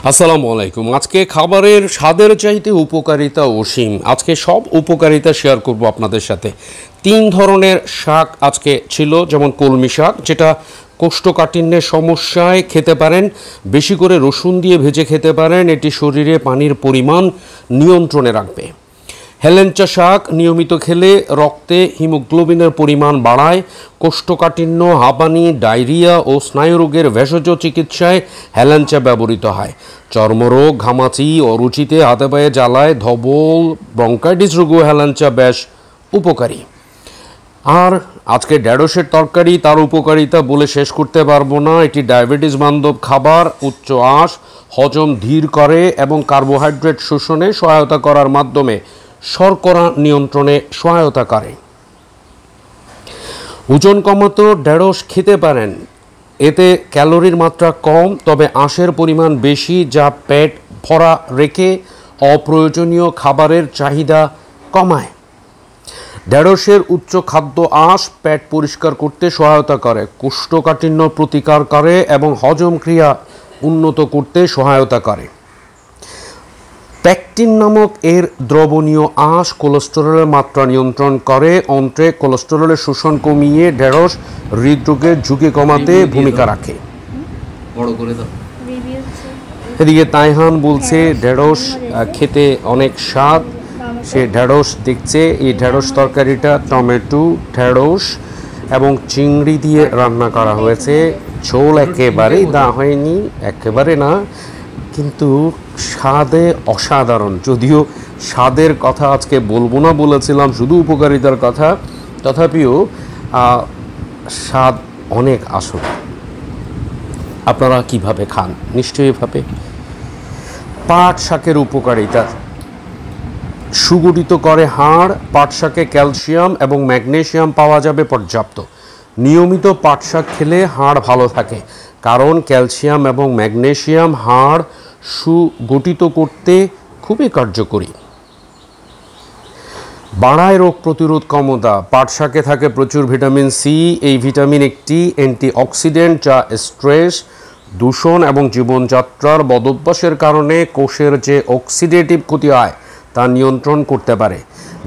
আসসালামু আলাইকুম। আজকে খাবারের স্বাদের চাইতে উপকারিতা অসীম। আজকে সব উপকারিতা শেয়ার করব আপনাদের সাথে। 3 ধরনের শাক আজকে ছিল, যেমন কলমি শাক, যেটা কোষ্ঠকাঠিন্যের সমস্যায় খেতে পারেন, বেশি করে রসুন দিয়ে ভেজে খেতে পারেন, এটি শরীরে পানির পরিমাণ নিয়ন্ত্রণে রাখবে। হেলেঞ্চা শাক নিয়মিত খেলে রক্তে হিমোগ্লোবিনের পরিমাণ বাড়ায়। কোষ্ঠকাঠিন্য, হাঁপানি, ডায়রিয়া ও স্নায়ুরোগের ভেষজ চিকিৎসায় হেলেঞ্চা ব্যবহৃত হয়। চর্মরোগ, ঘামাচি, অরুচিতে, হাতে পায়ে জ্বালায়, ধবল, ব্রঙ্কাইটিস রোগেও হেলেঞ্চা বেশ উপকারী। আর আজকে ঢেঁড়সের তরকারি, তার উপকারিতা বলে শেষ করতে পারবো না। এটি ডায়াবেটিস বান্ধব খাবার, উচ্চ আঁশ হজম ধীর করে এবং কার্বোহাইড্রেট শোষণে সহায়তা করার মাধ্যমে শর্করা নিয়ন্ত্রণে সহায়তা করে। ওজন কমাতে ঢেঁড়স খেতে পারেন। এতে ক্যালোরির মাত্রা কম, তবে আঁশের পরিমাণ বেশি, যা পেট ভরা রেখে অপ্রয়োজনীয় খাবারের চাহিদা কমায়। ঢেঁড়সের উচ্চ খাদ্য আঁশ পেট পরিষ্কার করতে সহায়তা করে, কোষ্ঠকাঠিন্য প্রতিকার করে এবং হজম ক্রিয়া উন্নত করতে সহায়তা করে। প্যাকটিন নামক এর দ্রবণীয় আঁশ কোলেস্টেরলের মাত্রা নিয়ন্ত্রণ করে। অন্ত্রে কোলেস্টেরলের শোষণ কমিয়ে ঢেঁড়স হৃদরোগের ঝুঁকি কমাতে ভূমিকা রাখে। এদিকে তাইহান বলছে ঢেঁড়স খেতে অনেক স্বাদ, সে ঢেঁড়স দেখছে। এই ঢেঁড়স তরকারিটা টমেটো, ঢেঁড়স এবং চিংড়ি দিয়ে রান্না করা হয়েছে। ঝোল একেবারেই দেওয়া হয়নি, একেবারে না, কিন্তু স্বাদে অসাধারণ। যদিও স্বাদের কথা আজকে বলবো না বলেছিলাম, শুধু উপকারিতার কথা, তথাপিও স্বাদ অনেক আসল। আপনারা কিভাবে খান? নিশ্চয়ই এভাবে। পাট শাকের উপকারিতা: সুগঠিত করে হাড়। পাট শাকে ক্যালসিয়াম এবং ম্যাগনেসিয়াম পাওয়া যাবে পর্যাপ্ত। নিয়মিত পাট শাক খেলে হাড় ভালো থাকে, কারণ ক্যালসিয়াম এবং ম্যাগনেসিয়াম হাড় সুগঠিত করতে খুবই কার্যকরী। বাড়ায় রোগ প্রতিরোধ ক্ষমতা। পাট শাকে থাকে প্রচুর ভিটামিন সি। এই ভিটামিন একটি অ্যান্টিঅক্সিডেন্ট, যা স্ট্রেস, দূষণ এবং জীবনযাত্রার বদভ্যাসের কারণে কোষের যে অক্সিডেটিভ ক্ষতি হয় তা নিয়ন্ত্রণ করতে পারে।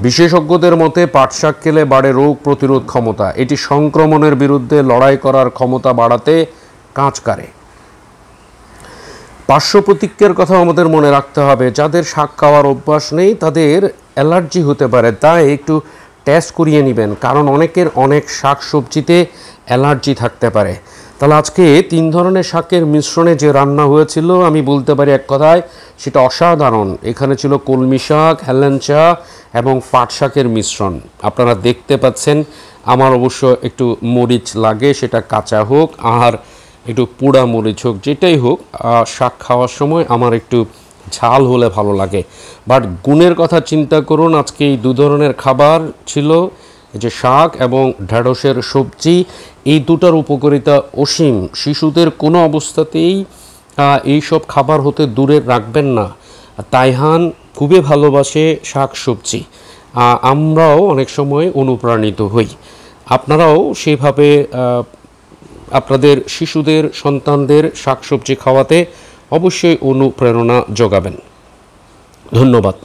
বিশেষজ্ঞদের মতে পাট শাক খেলে বাড়ে রোগ প্রতিরোধ ক্ষমতা। এটি সংক্রমণের বিরুদ্ধে লড়াই করার ক্ষমতা বাড়াতে কাজ করে। পার্শ্ব প্রতিক্রিয়ার কথা আমাদের মনে রাখতে হবে। যাদের শাক খাওয়ার অভ্যাস নেই তাদের অ্যালার্জি হতে পারে, তাই একটু টেস্ট করিয়ে নেবেন, কারণ অনেকের অনেক শাক সবজিতে অ্যালার্জি থাকতে পারে। তাহলে আজকে 3 ধরনের শাকের মিশ্রণে যে রান্না হয়েছিল, আমি বলতে পারি এক কথায় সেটা অসাধারণ। এখানে ছিল কলমি শাক, হেলেঞ্চা এবং পাট শাকের মিশ্রণ। আপনারা দেখতে পাচ্ছেন। আমার অবশ্য একটু মরিচ লাগে, সেটা কাঁচা হোক আর একটু পোড়া মরিচ হোক, যেটাই হোক, শাক খাওয়ার সময় আমার একটু ঝাল হলে ভালো লাগে। বাট গুণের কথা চিন্তা করুন, আজকে এই 2 ধরনের খাবার ছিল, যে শাক এবং ঢেঁড়সের সবজি, এই দুটার উপকারিতা অসীম। শিশুদের কোনো অবস্থাতেই এইসব খাবার হতে দূরে রাখবেন না। তাইহান খুবই ভালোবাসে শাক সবজি, আমরাও অনেক সময় অনুপ্রাণিত হই। আপনারাও সেইভাবে আপনাদের শিশুদের, সন্তানদের শাকসবজি খাওয়াতে অবশ্যই অনুপ্রেরণা যোগাবেন। ধন্যবাদ।